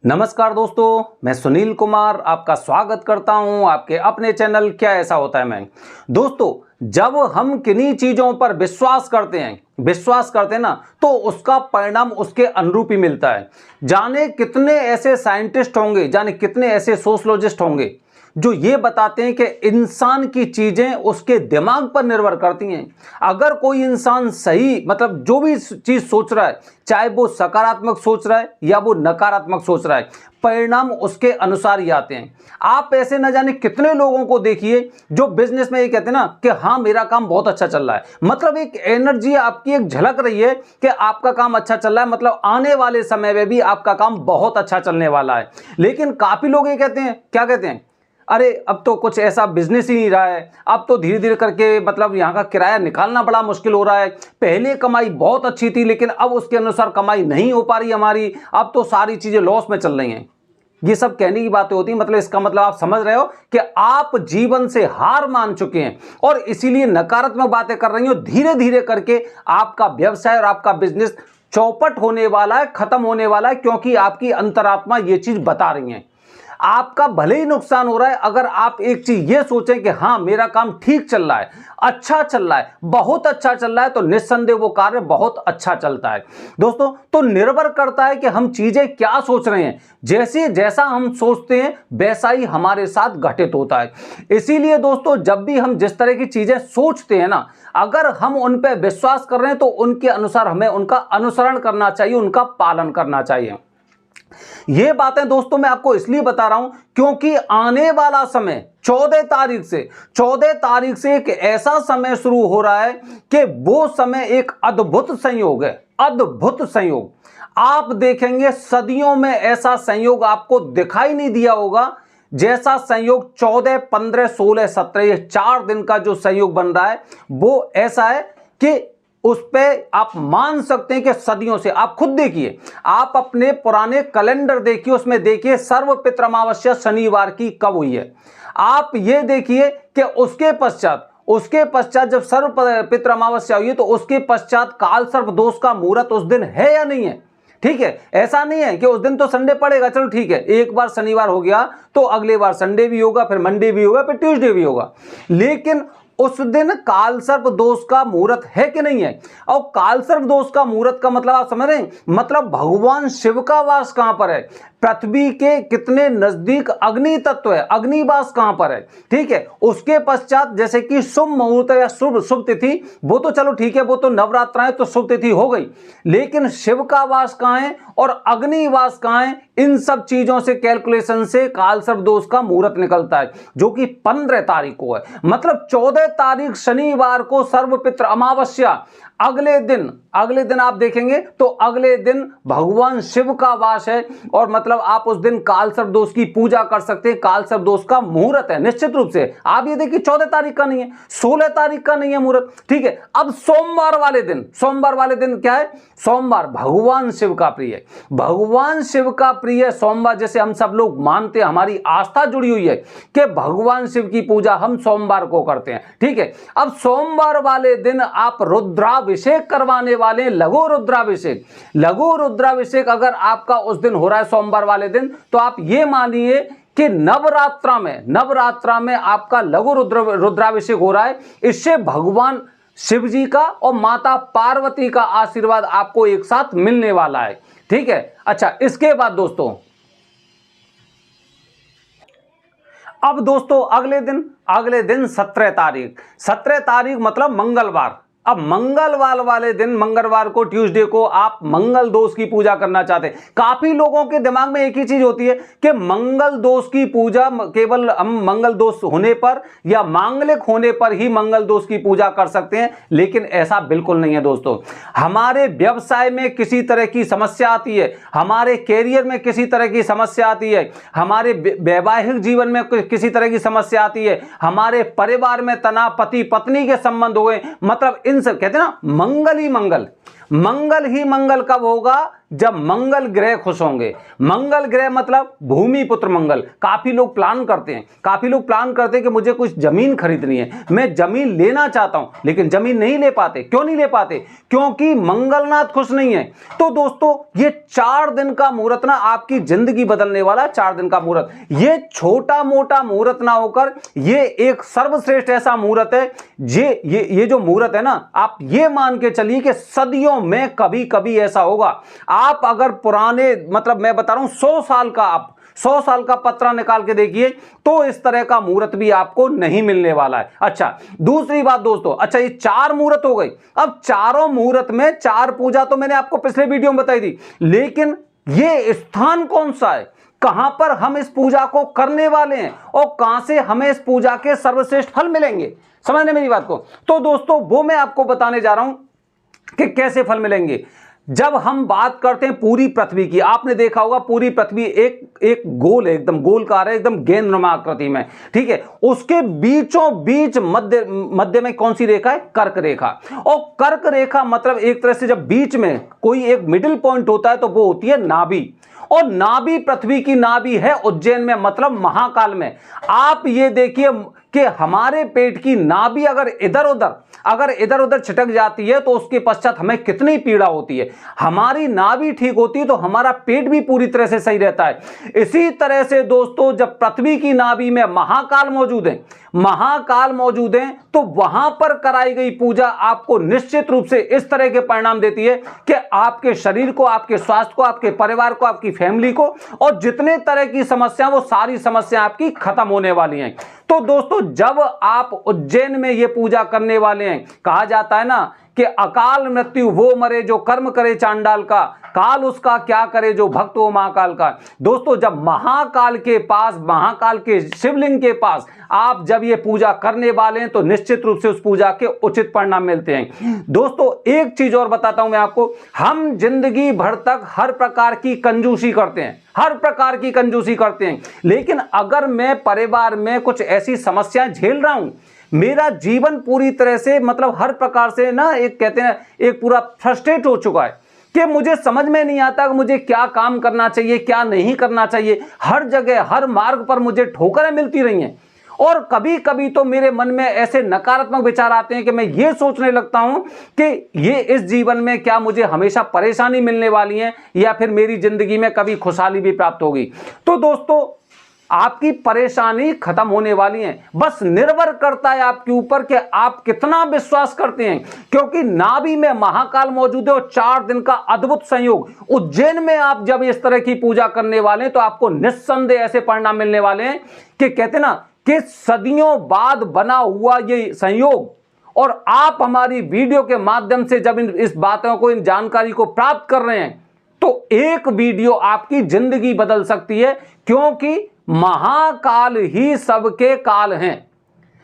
नमस्कार दोस्तों, मैं सुनील कुमार आपका स्वागत करता हूं आपके अपने चैनल क्या ऐसा होता है में। दोस्तों, जब हम किन्हीं चीजों पर विश्वास करते हैं ना, तो उसका परिणाम उसके अनुरूप ही मिलता है। जाने कितने ऐसे साइंटिस्ट होंगे, जाने कितने ऐसे सोशलॉजिस्ट होंगे जो ये बताते हैं कि इंसान की चीजें उसके दिमाग पर निर्भर करती हैं। अगर कोई इंसान सही मतलब जो भी चीज सोच रहा है, चाहे वो सकारात्मक सोच रहा है या वो नकारात्मक सोच रहा है, परिणाम उसके अनुसार ही आते हैं। आप ऐसे न जाने कितने लोगों को देखिए जो बिजनेस में ये कहते हैं ना कि हाँ मेरा काम बहुत अच्छा चल रहा है, मतलब एक एनर्जी आपकी एक झलक रही है कि आपका काम अच्छा चल रहा है, मतलब आने वाले समय में भी आपका काम बहुत अच्छा चलने वाला है। लेकिन काफी लोग ये कहते हैं, क्या कहते हैं, अरे अब तो कुछ ऐसा बिजनेस ही नहीं रहा है, अब तो धीरे धीरे करके मतलब यहाँ का किराया निकालना बड़ा मुश्किल हो रहा है। पहले कमाई बहुत अच्छी थी लेकिन अब उसके अनुसार कमाई नहीं हो पा रही हमारी, अब तो सारी चीजें लॉस में चल रही हैं। ये सब कहने की बातें होती हैं, मतलब इसका मतलब आप समझ रहे हो कि आप जीवन से हार मान चुके हैं और इसीलिए नकारात्मक बातें कर रही हो। धीरे धीरे करके आपका व्यवसाय और आपका बिजनेस चौपट होने वाला है, खत्म होने वाला है, क्योंकि आपकी अंतरात्मा ये चीज बता रही है। आपका भले ही नुकसान हो रहा है अगर आप एक चीज ये सोचें कि हाँ मेरा काम ठीक चल रहा है, अच्छा चल रहा है, बहुत अच्छा चल रहा है, तो निस्संदेह वो कार्य बहुत अच्छा चलता है। दोस्तों, तो निर्भर करता है कि हम चीजें क्या सोच रहे हैं। जैसा हम सोचते हैं वैसा ही हमारे साथ घटित होता है। इसीलिए दोस्तों, जब भी हम जिस तरह की चीजें सोचते हैं ना, अगर हम उन पर विश्वास कर रहे हैं तो उनके अनुसार हमें उनका अनुसरण करना चाहिए, उनका पालन करना चाहिए। ये बातें दोस्तों मैं आपको इसलिए बता रहा हूं क्योंकि आने वाला समय 14 तारीख से एक ऐसा समय शुरू हो रहा है कि वो समय एक अद्भुत संयोग है, अद्भुत संयोग। आप देखेंगे सदियों में ऐसा संयोग आपको दिखाई नहीं दिया होगा जैसा संयोग 14, 15, 16, 17 ये 4 दिन का जो संयोग बन रहा है वो ऐसा है कि उस पे आप मान सकते हैं कि सदियों से। आप खुद देखिए, आप अपने पुराने कैलेंडर देखिए, उसमें देखिए सर्वपित्र अमावस्या शनिवार की कब हुई है। आप ये देखिए कि उसके पश्चात जब सर्वपित्र अमावस्या हुई है तो उसके पश्चात काल सर्प दोष का मुहूर्त उस दिन है या नहीं है। ठीक है, ऐसा नहीं है कि उस दिन तो संडे पड़ेगा, चलो ठीक है, एक बार शनिवार हो गया तो अगले बार संडे भी होगा, फिर मंडे भी होगा, फिर ट्यूसडे भी होगा। लेकिन उस दिन काल सर्प दोष का मुहूर्त है कि नहीं है। और काल सर्प दोष का मुहूर्त का मतलब आप समझ रहे हैं, मतलब भगवान शिव का वास कहां पर है, पृथ्वी के कितने नजदीक अग्नि तत्व है, अग्निवास कहां पर है। ठीक है, उसके पश्चात जैसे कि शुभ मुहूर्त या शुभ तिथि, वो तो चलो ठीक है, वो तो नवरात्र है तो शुभ तिथि हो गई, लेकिन शिव का वास कहां है और अग्निवास कहां है, इन सब चीजों से कैलकुलेशन से काल सर्प दोष का मुहूर्त निकलता है जो कि 15 तारीख को है। मतलब 14 तारीख शनिवार को सर्वपित्र अमावस्या, अगले दिन आप देखेंगे तो अगले दिन भगवान शिव का वास है और मतलब आप उस दिन काल सर्प दोष की पूजा कर सकते हैं। काल सर्प दोष का मुहूर्त है निश्चित रूप से। आप ये देखिए 14 तारीख का नहीं है, 16 तारीख का नहीं है मुहूर्त। ठीक है, अब सोमवार वाले दिन क्या है, सोमवार भगवान शिव का प्रिय है, भगवान शिव का प्रिय सोमवार, जैसे हम सब लोग मानते हैं, हमारी आस्था जुड़ी हुई है कि भगवान शिव की पूजा हम सोमवार को करते हैं। ठीक है, अब सोमवार वाले दिन आप रुद्राभिषेक करवाने वाले, लघु रुद्राभिषेक अगर आपका उस दिन हो रहा है सोमवार वाले दिन, तो आप ये मानिए कि नवरात्रा में आपका लघु रुद्राभिषेक हो रहा है। इससे भगवान शिव जी का और माता पार्वती का आशीर्वाद आपको एक साथ मिलने वाला है। ठीक है, अच्छा, इसके बाद दोस्तों, अब दोस्तों अगले दिन 17 तारीख मतलब मंगलवार। अब मंगलवार को ट्यूसडे को आप मंगल दोष की पूजा करना चाहते हैं। काफी लोगों के दिमाग में एक ही चीज होती है कि मंगल दोष की पूजा केवल हम मंगल दोष होने पर या मांगलिक होने पर ही मंगल दोष की पूजा कर सकते हैं, लेकिन ऐसा बिल्कुल नहीं है दोस्तों। हमारे व्यवसाय में किसी तरह की समस्या आती है, हमारे कैरियर में किसी तरह की समस्या आती है, हमारे वैवाहिक जीवन में किसी तरह की समस्या आती है, हमारे परिवार में तनाव, पति पत्नी के संबंध हो गए, मतलब इन सब कहते हैं ना मंगल ही मंगल। मंगल ही मंगल कब होगा? जब मंगल ग्रह खुश होंगे। मंगल ग्रह मतलब भूमि पुत्र मंगल। काफी लोग प्लान करते हैं कि मुझे कुछ जमीन खरीदनी है, मैं जमीन लेना चाहता हूं, लेकिन जमीन नहीं ले पाते। क्यों नहीं ले पाते? क्योंकि मंगलनाथ खुश नहीं है। तो दोस्तों ये 4 दिन का मुहूर्त ना आपकी जिंदगी बदलने वाला 4 दिन का मुहूर्त, ये छोटा मोटा मुहूर्त ना होकर ये एक सर्वश्रेष्ठ ऐसा मुहूर्त है। ये जो मुहूर्त है ना, आप ये मान के चलिए कि सदियों में कभी कभी ऐसा होगा। आप अगर पुराने मतलब मैं बता रहा हूं 100 साल का पत्रा निकाल के देखिए तो इस तरह का मुहूर्त भी आपको नहीं मिलने वाला है। अच्छा, दूसरी बात दोस्तों, अच्छा ये 4 मुहूर्त हो गई। अब चारों मुहूर्त में 4 पूजा तो मैंने आपको पिछले वीडियो में बताई थी, लेकिन ये स्थान कौन सा है, कहां पर हम इस पूजा को करने वाले हैं और कहां से हमें इस पूजा के सर्वश्रेष्ठ फल मिलेंगे, समझने मेरी बात को? तो दोस्तों वो मैं आपको बताने जा रहा हूं कि कैसे फल मिलेंगे। जब हम बात करते हैं पूरी पृथ्वी की, आपने देखा होगा पूरी पृथ्वी एक गोल है, एकदम गोलकार है, एकदम गेंदनुमा आकृति में, ठीक है। उसके बीचों बीच मध्य में कौन सी रेखा है? कर्क रेखा। और कर्क रेखा मतलब एक तरह से जब बीच में कोई एक मिडिल पॉइंट होता है तो वो होती है नाभि। और नाभि पृथ्वी की नाभि है उज्जैन में, मतलब महाकाल में। आप ये देखिए कि हमारे पेट की नाभि अगर इधर उधर छिटक जाती है तो उसके पश्चात हमें कितनी पीड़ा होती है। हमारी नाभि ठीक होती है तो हमारा पेट भी पूरी तरह से सही रहता है। इसी तरह से दोस्तों जब पृथ्वी की नाभि में महाकाल मौजूद हैं तो वहां पर कराई गई पूजा आपको निश्चित रूप से इस तरह के परिणाम देती है कि आपके शरीर को, आपके स्वास्थ्य को, आपके परिवार को, आपकी फैमिली को और जितने तरह की समस्या, वो सारी समस्या आपकी खत्म होने वाली हैं। तो दोस्तों जब आप उज्जैन में ये पूजा करने वाले हैं, कहा जाता है ना कि अकाल मृत्यु वो मरे जो कर्म करे चांडाल का, काल उसका क्या करे जो भक्त हो महाकाल का। दोस्तों जब महाकाल के शिवलिंग के पास आप जब ये पूजा करने वाले हैं तो निश्चित रूप से उस पूजा के उचित परिणाम मिलते हैं। दोस्तों एक चीज और बताता हूं मैं आपको, हम जिंदगी भर तक हर प्रकार की कंजूसी करते हैं, लेकिन अगर मैं परिवार में कुछ ऐसी समस्याएं झेल रहा हूं, मेरा जीवन पूरी तरह से मतलब हर प्रकार से ना एक कहते हैं एक पूरा फ्रस्ट्रेट हो चुका है कि मुझे समझ में नहीं आता कि मुझे क्या काम करना चाहिए, क्या नहीं करना चाहिए। हर जगह हर मार्ग पर मुझे ठोकरें मिलती रही हैं और कभी कभी तो मेरे मन में ऐसे नकारात्मक विचार आते हैं कि मैं ये सोचने लगता हूं कि ये इस जीवन में क्या मुझे हमेशा परेशानी मिलने वाली है या फिर मेरी जिंदगी में कभी खुशहाली भी प्राप्त होगी। तो दोस्तों आपकी परेशानी खत्म होने वाली है, बस निर्भर करता है आपके ऊपर कि आप कितना विश्वास करते हैं। क्योंकि नाभि में महाकाल मौजूद है और 4 दिन का अद्भुत संयोग उज्जैन में आप जब इस तरह की पूजा करने वाले हैं तो आपको निस्संदेह ऐसे परिणाम मिलने वाले हैं कि कहते ना कि सदियों बाद बना हुआ ये संयोग। और आप हमारी वीडियो के माध्यम से जब इस बातों को, इन जानकारी को प्राप्त कर रहे हैं तो एक वीडियो आपकी जिंदगी बदल सकती है। क्योंकि महाकाल ही सबके काल हैं,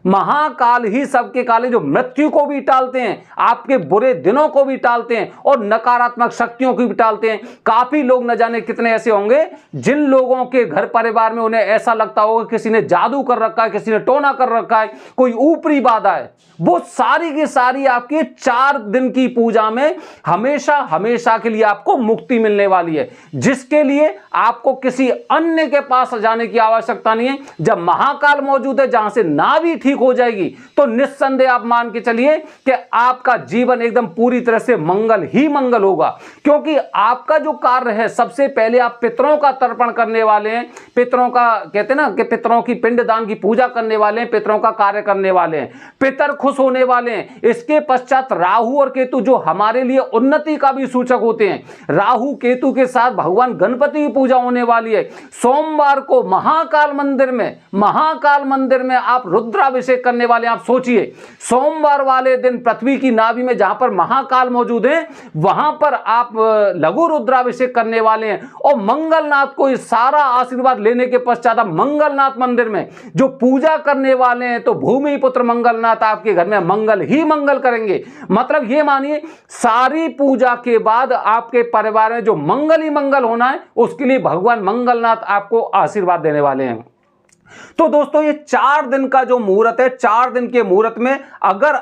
महाकाल ही सबके काल हैं, जो मृत्यु को भी टालते हैं, आपके बुरे दिनों को भी टालते हैं और नकारात्मक शक्तियों को भी टालते हैं। काफी लोग न जाने कितने ऐसे होंगे जिन लोगों के घर परिवार में उन्हें ऐसा लगता होगा किसी ने जादू कर रखा है, किसी ने टोना कर रखा है, कोई ऊपरी बाधा है, वो सारी की सारी आपकी 4 दिन की पूजा में हमेशा के लिए आपको मुक्ति मिलने वाली है, जिसके लिए आपको किसी अन्य के पास जाने की आवश्यकता नहीं है। जब महाकाल मौजूद है, जहां से नाभि ठीक हो जाएगी, तो निस्संदेह आप मान के चलिए कि आपका जीवन एकदम पूरी तरह से मंगल ही मंगल होगा। क्योंकि आपका जो कार्य है, सबसे पहले आप पितरों का तर्पण करने वाले हैं, पितरों का कहते हैं ना कि पितरों की पिंडदान की पूजा करने वाले हैं, पितरों का कार्य करने वाले हैं, पितर खुश होने वाले हैं। इसके पश्चात राहु और केतु जो हमारे लिए उन्नति का भी सूचक होते हैं, राहु केतु के साथ भगवान गणपति की पूजा होने वाली है। सोमवार को महाकाल मंदिर में आप रुद्राभिषेक करने वाले हैं। आप सोचिए, सोमवार वाले दिन पृथ्वी की नाभि में जहां पर महाकाल मौजूद है, वहां पर आप लघु रुद्राभिषेक करने वाले हैं और मंगलनाथ को इस सारा आशीर्वाद लेने के पश्चात आप मंगलनाथ मंदिर में जो पूजा करने वाले हैं, तो भूमि पुत्र मंगलनाथ आपके घर में मंगल ही मंगल करेंगे। मतलब ये मानिए, सारी पूजा के बाद आपके परिवार में जो मंगल ही मंगल होना है, उसके लिए भगवान मंगलनाथ आपको आशीर्वाद देने वाले हैं। तो दोस्तों ये 4 दिन का जो मुहूर्त है, 4 दिन के मुहूर्त में अगर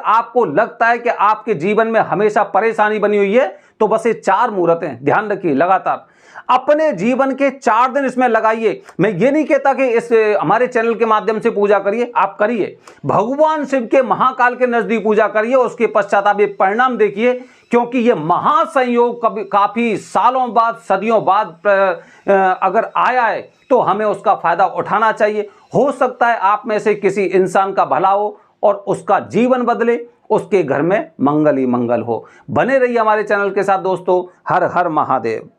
आपको लगता है कि आपके जीवन में हमेशा परेशानी बनी हुई है, तो बस ये 4 मुहूर्त हैं, ध्यान रखिए, लगातार अपने जीवन के 4 दिन इसमें लगाइए। मैं ये नहीं कहता कि इस हमारे चैनल के माध्यम से पूजा करिए, आप करिए, भगवान शिव के महाकाल के नजदीक पूजा करिए, उसके पश्चात आप ये परिणाम देखिए, क्योंकि ये महासंयोग काफी सालों बाद, सदियों बाद अगर आया है तो हमें उसका फायदा उठाना चाहिए। हो सकता है आप में से किसी इंसान का भला हो और उसका जीवन बदले, उसके घर में मंगल ही मंगल हो। बने रहिए हमारे चैनल के साथ दोस्तों। हर हर महादेव।